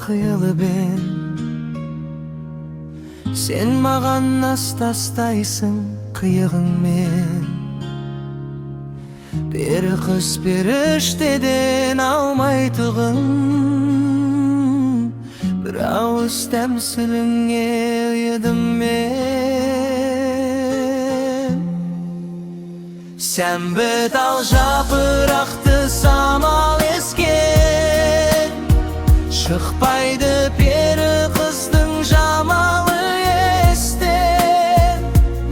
кыйылып sen magan astastayсың кыйыгыңмен. Bir kız периштеден алмайтығын, bir ауыз тәмсіліңе ұйыдым мен. Sen бет ал жапырақты самал ескен, шықпайды пері қыздың жамалы естен.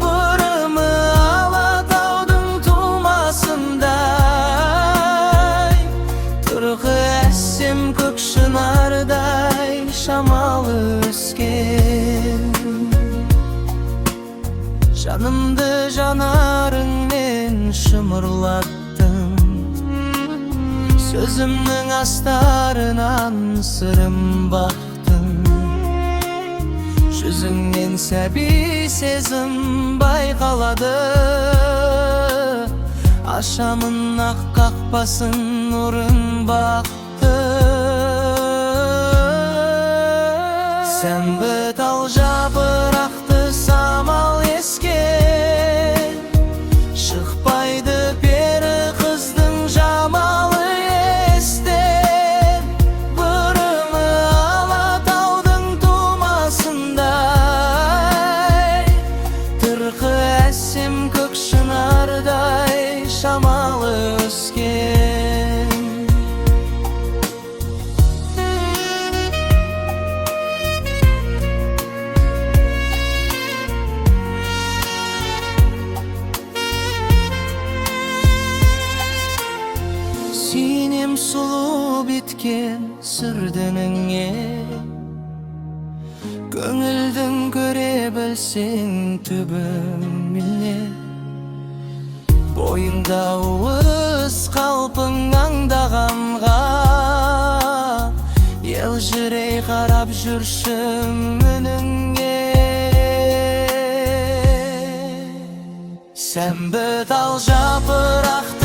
Бұрымы Алатаудың тумасындай, тұрғы әсем көк шынардай шамалы өскен. Жанымды жанарыңмен шымырлаттың, сөзімнің астарынан сырым бақтың. Жүзіңнен сәби сезім байқалады, ашамын ақ қақпасын нұрын бақты. Sen бет ал жапырақты самал ескен, шықпайды пері қыздың жамалы естен. Бұрымы Алатаудың тумасындай, тұрқы әсем көк шынардай шамалы өскен. Синем сұлу біткен сүрдініңе, көңілдің көре білсең түбіміне. Бойыңда уыз қалпың аңдағанға, елжірей қарап жүрші үніңе. Sen бет ал жапырақты